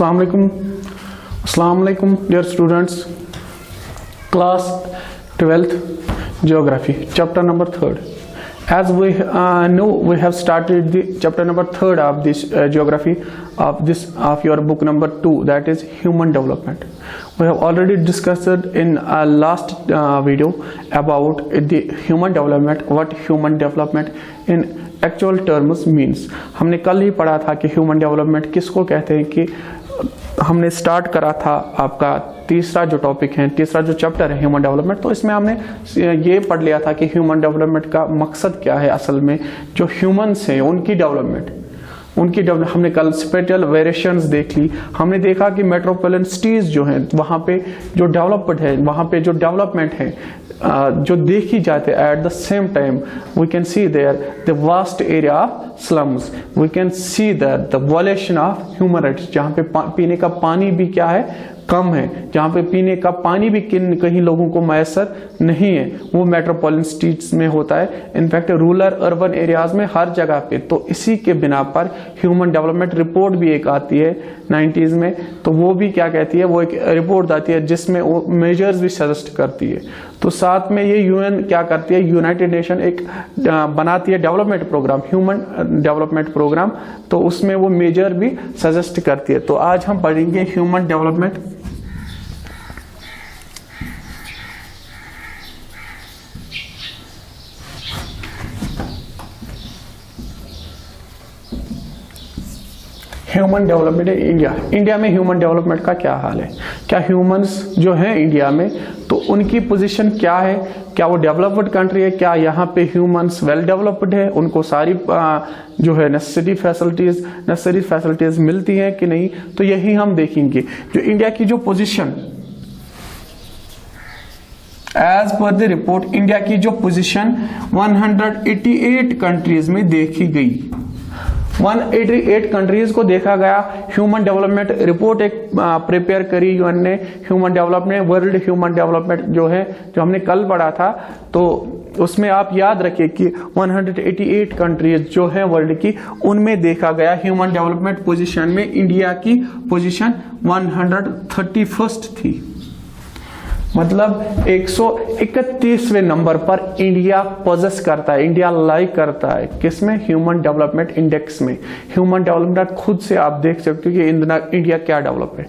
Assalamu alaikum dear students, class 12th geography, chapter number 3rd. As we know, we have started the chapter number 3rd of this geography of your book number 2, that is human development. We have already discussed in our last video about the human development, what human development in actual terms means. हमने कल ही पढ़ा था कि human development किसको कहते हैं, कि हमने स्टार्ट करा था आपका तीसरा जो टॉपिक है, तीसरा जो चैप्टर है ह्यूमन डेवलपमेंट. तो इसमें हमने ये पढ़ लिया था कि ह्यूमन डेवलपमेंट का मकसद क्या है. असल में जो ह्यूमंस हैं उनकी डेवलपमेंट, हमने कल स्पेटियल वेरिएशंस देख ली. हमने देखा कि मेट्रोपोलिटन सिटीज जो हैं वहाँ पे जो डेवलप्ड है, वहाँ पे जो डेवलपमेंट है जो देखी जाते हैं, at the same time we can see there the vast area of slums, we can see there the violation of human rights, जहाँ पे पीने का पानी भी क्या है, कम है, जहाँ पे पीने का पानी भी कहीं लोगों को मैसर नहीं है, वो मेट्रोपोलिटन सिटीज में होता है. इनफैक्ट रूरल अर्बन एरियाज में हर जगह पे. तो इसी के बिना पर ह्यूमन डेवलपमेंट रिपोर्ट भी एक आती है 90s में. तो वो भी क्या कहती है, वो एक रिपोर्ट आती है जिसमें वो मेजर्स भी सजेस्ट करती है. तो साथ में ये यूएन क्या करती है, यूनाइटेड नेशन एक बनाती है development programme, human development programme. तो उसमें वो मेजर भी सजेस्ट करती है. तो आज हम पढ़ेंगे human development. Human development India में ह्यूमन डेवलपमेंट का क्या हाल है, क्या ह्यूमंस जो हैं इंडिया में तो उनकी पोजीशन क्या है, क्या वो डेवलप्ड कंट्री है, क्या यहाँ पे ह्यूमंस वेल डेवलप्ड है, उनको सारी जो है नेसेसरी फैसिलिटीज मिलती हैं कि नहीं. तो यही हम देखेंगे. जो इंडिया की जो position as per the report, India की जो पोजीशन 188 कंट्रीज में देखी गई. 188 कंट्रीज को देखा गया. ह्यूमन डेवलपमेंट रिपोर्ट एक प्रिपेयर करी यूएन ने. Human development, world human development जो है, जो हमने कल पढ़ा था, तो उसमें आप याद रखिए कि 188 कंट्रीज जो है वर्ल्ड की, उनमें देखा गया ह्यूमन डेवलपमेंट पोजीशन में इंडिया की पोजीशन 131st थी. मतलब 131वें नंबर पर इंडिया पोजेस करता है, इंडिया लाइक करता है. किसमें? ह्यूमन डेवलपमेंट इंडेक्स में. ह्यूमन डेवलपमेंट खुद से आप देख सकते हो कि इंडिया क्या डेवलप है,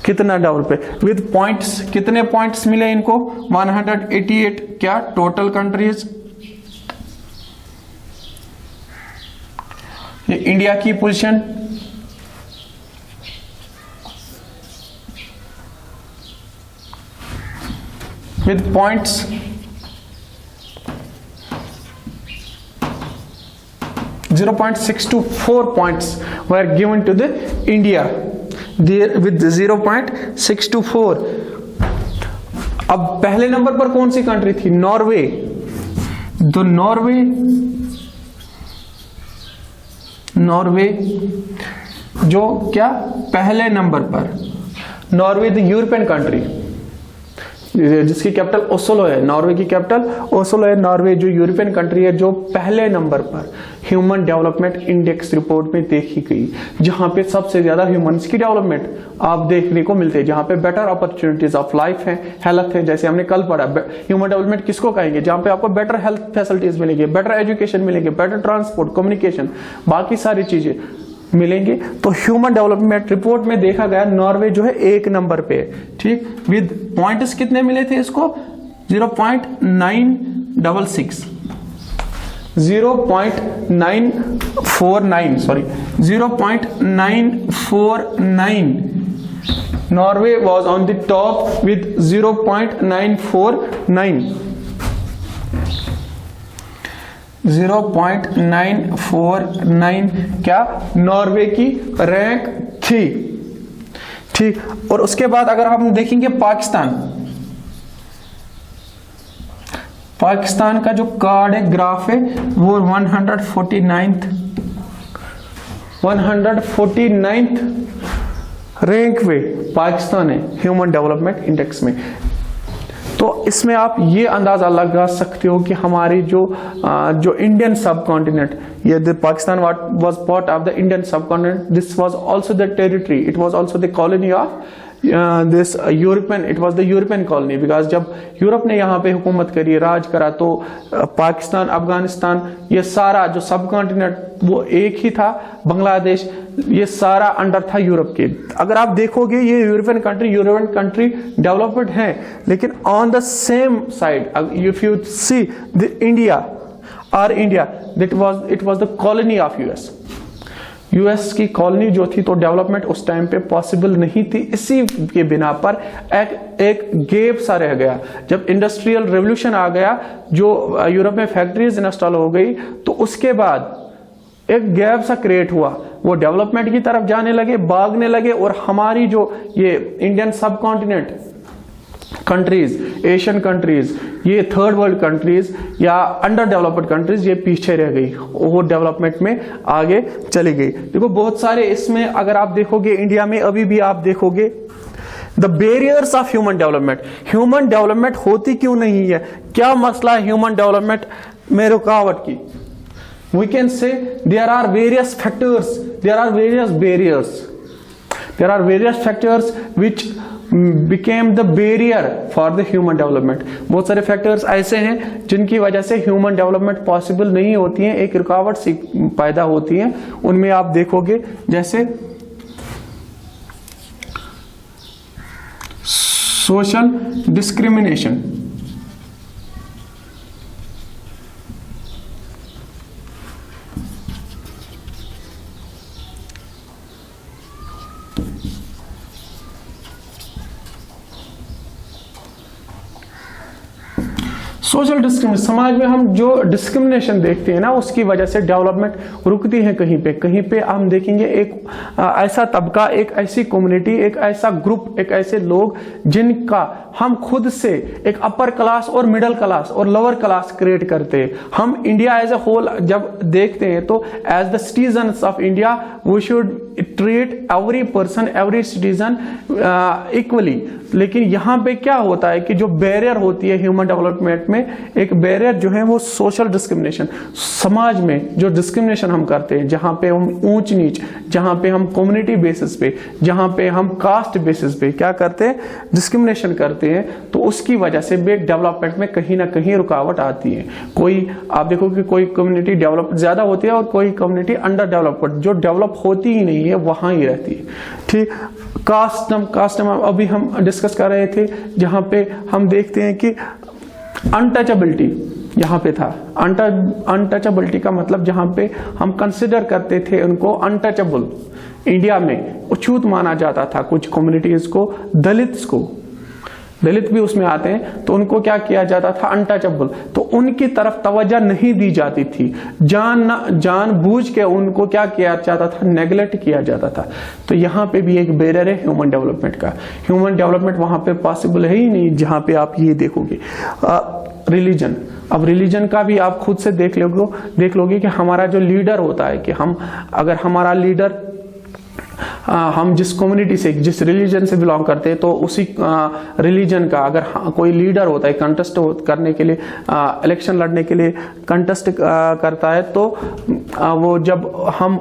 कितना डेवलप है. विद पॉइंट्स, कितने पॉइंट्स मिले इनको? 188 क्या टोटल कंट्रीज. ये इंडिया की position with points. .624 points were given to the India there with 0.624. अब पहले नंबर पर कौन सी कंट्री थी? नॉर्वे. तो नॉर्वे जो क्या पहले नंबर पर, नॉर्वे द यूरोपियन कंट्री जिसकी कैपिटल ओस्लो है. नॉर्वे की कैपिटल ओस्लो है. नॉर्वे जो यूरोपियन कंट्री है जो पहले नंबर पर ह्यूमन डेवलपमेंट इंडेक्स रिपोर्ट में देखी गई, जहां पे सबसे ज्यादा ह्यूमंस की डेवलपमेंट आप देखने को मिलते हैं, जहां पे बेटर अपॉर्चुनिटीज ऑफ लाइफ है, हेल्थ है. जैसे हमने कल पढ़ा, ह्यूमन डेवलपमेंट किसको कहेंगे? जहां पे आपको बेटर हेल्थ फैसिलिटीज मिलेंगे, बेटर एजुकेशन मिलेंगे, बेटर ट्रांसपोर्ट, कम्युनिकेशन, बाकी सारी चीजें मिलेंगे. तो ह्यूमन डेवलपमेंट रिपोर्ट में देखा गया नॉर्वे जो है 1 नंबर पे. ठीक, विद पॉइंट्स कितने मिले थे इसको? 0.966, 0.949, sorry 0.949. Norway was on the top with 0.949. 0.949 क्या नॉर्वे की रैंक थी. ठीक, और उसके बाद अगर हम देखेंगे पाकिस्तान का जो कार्ड है, ग्राफ है, वो 149th रैंक पे पाकिस्तान है ह्यूमन डेवलपमेंट इंडेक्स में. तो तो इसमें आप ये अंदाजा लगा सकते हो कि हमारी जो इंडियन सब कॉन्टिनेंट, ये the Pakistan was part of the Indian subcontinent, this was also the territory, it was also the colony of this European, it was the European colony, because जब यूरोप ने यहाँ पे हुकूमत करी, राज करा, तो पाकिस्तान, अफगानिस्तान, ये सारा जो सब कॉन्टिनेंट वो एक ही था, बांग्लादेश, ये सारा अंडर था यूरोप के। अगर आप देखोगे ये यूरोपियन कंट्री डेवलप्ड है, लेकिन on the same side if you see the India it was the colony of US की कॉलोनी जो थी, तो डेवलपमेंट उस टाइम पे पॉसिबल नहीं थी। इसी के बिना पर एक गैप सा रह गया। जब इंडस्ट्रियल रेवोल्यूशन आ गया, जो यूरोप में फैक्ट्रीज इंस्टॉल हो गई, तो उसके बाद एक गैप सा क्रिएट हुआ, वो डेवलपमेंट की तरफ जाने लगे, भागने लगे, और हमारी जो ये इंडियन सब कॉन्टिनेंट कंट्रीज, एशियन कंट्रीज, ये थर्ड वर्ल्ड कंट्रीज या अंडर डेवलप्ड कंट्रीज, ये पीछे रह गई, वो डेवलपमेंट में आगे चली गई। देखो बहुत सारे इसमें अगर आप देखोगे इंडिया में अभी भी आप देखोगे the barriers of human development होती क्यों नहीं है, क्या मसला है ह्यूमन डेवलपमेंट में रुकावट की। We can say there are various factors, there are various barriers, there are various factors which became the barrier for the human development। बहुत सारे फैक्टर्स ऐसे हैं जिनकी वजह से ह्यूमन डेवलपमेंट पॉसिबल नहीं होती है, एक रुकावट सी पैदा होती है। उनमें आप देखोगे जैसे सोशल डिस्क्रिमिनेशन, सोशल डिस्क्रिमिनेशन, समाज में हम जो डिस्क्रिमिनेशन देखते हैं ना, उसकी वजह से डेवलपमेंट रुकती है। कहीं पे हम देखेंगे एक ऐसा तबका, एक ऐसी कम्युनिटी, एक ऐसा ग्रुप, एक ऐसे लोग जिनका हम खुद से एक अपर क्लास और मिडिल क्लास और लोअर क्लास क्रिएट करते हैं। हम इंडिया एज ए होल जब देखते हैं तो as the citizens of India we should treat every person, every citizen equally. लेकिन यहाँ पे क्या होता है कि जो बैरियर होती है ह्यूमन डेवलपमेंट में, एक बैरियर जो है वो सोशल डिस्क्रिमिनेशन, समाज में जो डिस्क्रिमिनेशन हम करते हैं, जहाँ पे हम ऊंच नीच, जहाँ पे हम कम्युनिटी बेसिस पे, जहाँ पे हम कास्ट बेसिस पे क्या करते हैं, डिस्क्रिमिनेशन करते हैं, तो उसकी वजह से भी डेवलपमेंट में कहीं ना कहीं रुकावट आती है। कोई आप देखो कि कोई कम्युनिटी डेवलप ज्यादा होती है और कोई कम्युनिटी अंडर डेवलप्ड, जो डेवलप होती ही नहीं है वहां ही रहती है। ठीक, कास्ट अभी हम डिस्कस कर रहे थे, जहां पे हम देखते हैं कि अनटचेबिलिटी यहाँ पे था। अनटचेबिलिटी का मतलब जहां पे हम कंसिडर करते थे उनको अनटचेबल, इंडिया में अछूत माना जाता था कुछ कम्युनिटीज को, दलित भी उसमें आते हैं, तो उनको क्या किया जाता था, अनटचेबल, तो उनकी तरफ तवज्जो नहीं दी जाती थी, जानबूझ के उनको क्या किया जाता था, नेग्लेक्ट किया जाता था। तो यहाँ पे भी एक बैरियर है ह्यूमन डेवलपमेंट का। ह्यूमन डेवलपमेंट वहां पे पॉसिबल है ही नहीं जहां पे आप ये देखोगे। रिलीजन, अब रिलीजन का भी आप खुद से देख लोगे कि हमारा जो लीडर होता है, कि हम अगर हमारा लीडर हम जिस कम्युनिटी से, जिस रिलीजन से बिलोंग करते हैं, तो उसी रिलीजन का अगर कोई लीडर होता है, कंटेस्ट करने के लिए, इलेक्शन लड़ने के लिए कंटेस्ट करता है, तो वो जब हम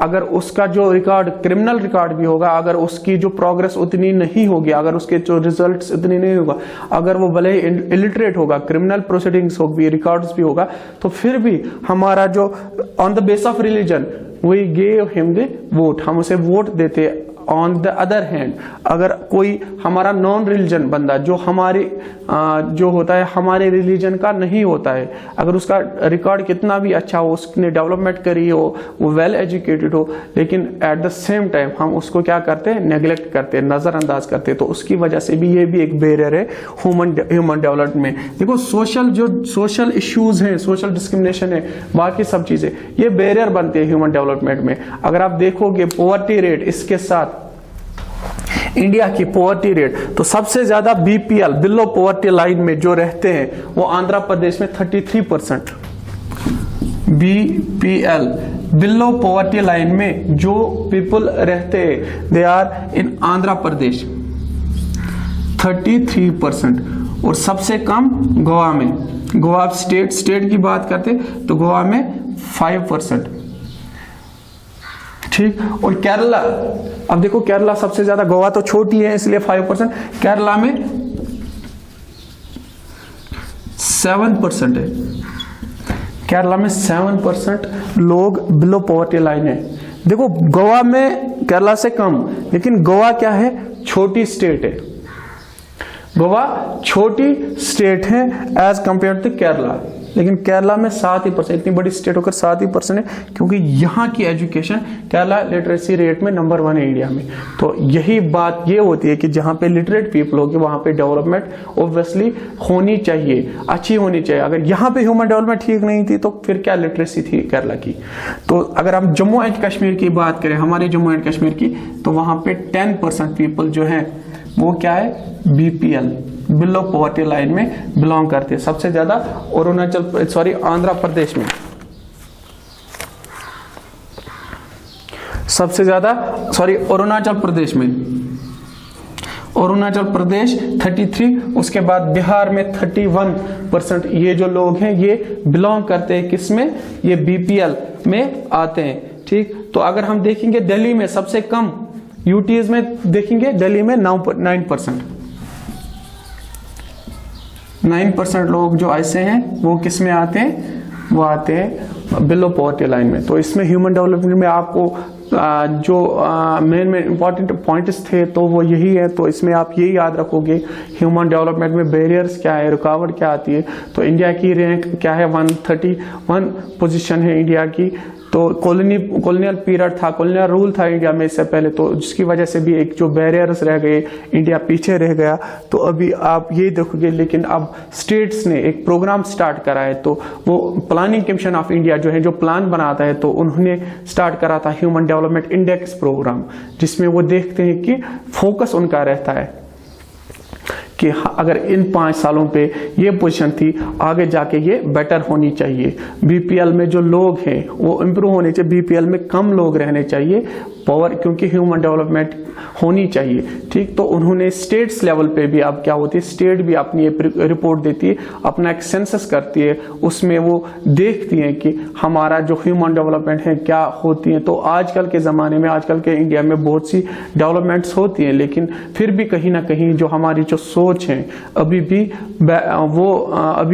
अगर उसका जो रिकॉर्ड, क्रिमिनल रिकॉर्ड भी होगा, अगर उसकी जो प्रोग्रेस उतनी नहीं होगी, अगर उसके जो रिजल्ट्स उतनी नहीं होगा, अगर वो भले ही इलिटरेट होगा, क्रिमिनल प्रोसीडिंग्स होगी, रिकॉर्ड्स भी होगा, तो फिर भी हमारा जो on the base of religion we gave him the vote, हम उसे वोट देते। ऑन द अदर हैंड, अगर कोई हमारा नॉन रिलीजन बंदा जो हमारे जो होता है हमारे रिलीजन का नहीं होता है, अगर उसका रिकॉर्ड कितना भी अच्छा हो, उसने डेवलपमेंट करी हो, वो वेल एजुकेटेड हो, लेकिन एट द सेम टाइम हम उसको क्या करते हैं, नेग्लेक्ट करते हैं, नजरअंदाज करते हैं, तो उसकी वजह से भी ये भी एक बैरियर है ह्यूमन डेवलपमेंट में। देखो सोशल इश्यूज हैं, सोशल डिस्क्रिमिनेशन है, बाकी सब चीजें ये बैरियर बनते हैं ह्यूमन डेवलपमेंट में। अगर आप देखोगे पॉवर्टी रेट, इसके साथ इंडिया की पॉवर्टी रेट, तो सबसे ज्यादा बीपीएल, बिलो पॉवर्टी लाइन में जो रहते हैं, वो आंध्र प्रदेश में 33%। बीपीएल, बिलो पॉवर्टी लाइन में जो पीपल रहते हैं, they are in Andhra Pradesh 33%। और सबसे कम गोवा में। गोवा स्टेट की बात करते तो गोवा में 5%। ठीक, और केरला, अब देखो केरला सबसे ज्यादा, गोवा तो छोटी है इसलिए 5%, केरला में 7% है। केरला में 7% लोग बिलो पॉवर्टी लाइन है। देखो गोवा में केरला से कम, लेकिन गोवा क्या है, छोटी स्टेट है। गोवा छोटी स्टेट है एज कंपेयर टू केरला, लेकिन केरला में 7%, इतनी बड़ी स्टेट होकर 7% है, क्योंकि यहाँ की एजुकेशन, केरला लिटरेसी रेट में नंबर 1 है इंडिया में। तो यही बात ये होती है कि जहाँ पे लिटरेट पीपल होगी वहाँ पे डेवलपमेंट ऑब्वियसली होनी चाहिए, अच्छी होनी चाहिए। अगर यहाँ पे ह्यूमन डेवलपमेंट ठीक नहीं थी तो फिर क्या लिटरेसी थी केरला की। तो अगर हम जम्मू एंड कश्मीर की बात करें, हमारे जम्मू एंड कश्मीर की, तो वहाँ पे 10% पीपल जो है वो क्या है, BPL, बिलो पॉवर्टी लाइन में बिलोंग करते हैं। सबसे ज्यादा आंध्र प्रदेश में, सबसे ज्यादा अरुणाचल प्रदेश में, अरुणाचल प्रदेश 33, उसके बाद बिहार में 31%। ये जो लोग हैं ये बिलोंग करते हैं किसमें, ये BPL में आते हैं। ठीक, तो अगर हम देखेंगे दिल्ली में सबसे कम, यूटीज में देखेंगे दिल्ली में 9%। 9% लोग जो ऐसे हैं वो किस में आते हैं, वो आते हैं बिलो पॉवर्टी लाइन में। तो इसमें ह्यूमन डेवलपमेंट में आपको जो मेन इंपॉर्टेंट पॉइंट्स थे तो वो यही है। तो इसमें आप यही याद रखोगे ह्यूमन डेवलपमेंट में बैरियर्स क्या है, रुकावट क्या आती है। तो इंडिया की रैंक क्या है, 131 पोजीशन है इंडिया की। तो कॉलोनियल पीरियड था, कॉलोनियल रूल था इंडिया में इससे पहले, तो जिसकी वजह से भी एक जो बैरियर्स रह गए, इंडिया पीछे रह गया। तो अभी आप ये देखोगे, लेकिन अब स्टेट्स ने एक प्रोग्राम स्टार्ट करा है। तो वो प्लानिंग कमीशन ऑफ इंडिया जो है, जो प्लान बनाता है, तो उन्होंने स्टार्ट करा था ह्यूमन डेवलपमेंट इंडेक्स प्रोग्राम, जिसमें वो देखते हैं कि फोकस उनका रहता है कि अगर इन 5 सालों पे ये पोजीशन थी, आगे जाके ये बेटर होनी चाहिए। BPL में जो लोग हैं वो इम्प्रूव होने चाहिए, BPL में कम लोग रहने चाहिए पावर, क्योंकि ह्यूमन डेवलपमेंट होनी चाहिए। ठीक, तो उन्होंने स्टेट्स लेवल पे भी, अब क्या होती है, स्टेट भी अपनी रिपोर्ट देती है, अपना एक सेंसस करती है, उसमें वो देखती है कि हमारा जो ह्यूमन डेवलपमेंट है क्या होती है। तो आजकल के ज़माने में, आजकल के इंडिया में बहुत सी डेवलपमेंट्स होती हैं, लेकिन फिर भी कहीं ना कहीं जो हमारी जो सोच है अभी भी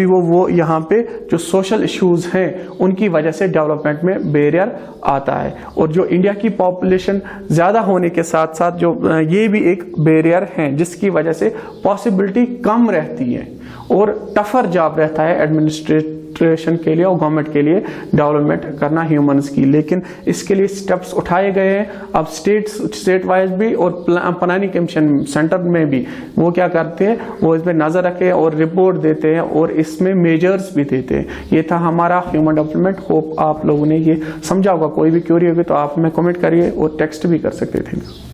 वो यहाँ पे जो सोशल इश्यूज हैं उनकी वजह से डेवलपमेंट में बैरियर आता है। और जो इंडिया की पॉपुलेशन ज़्यादा होने के साथ साथ जो ये भी एक बैरियर है, जिसकी वजह से पॉसिबिलिटी कम रहती है और टफर जॉब रहता है एडमिनिस्ट्रेशन के लिए और गवर्नमेंट के लिए डेवलपमेंट करना ह्यूमंस की। लेकिन इसके लिए स्टेप्स उठाए गए हैं। अब स्टेट वाइज भी और प्लानिंग कमीशन सेंटर में भी वो क्या करते हैं, वो इस पर नजर रखे और रिपोर्ट देते हैं और इसमें मेजर्स भी देते हैं। ये था हमारा ह्यूमन डेवलपमेंट। होप आप लोगों ने ये समझा होगा। कोई भी क्वेरी होगी तो आप हमें कमेंट करिए और टेक्स्ट भी कर सकते थे।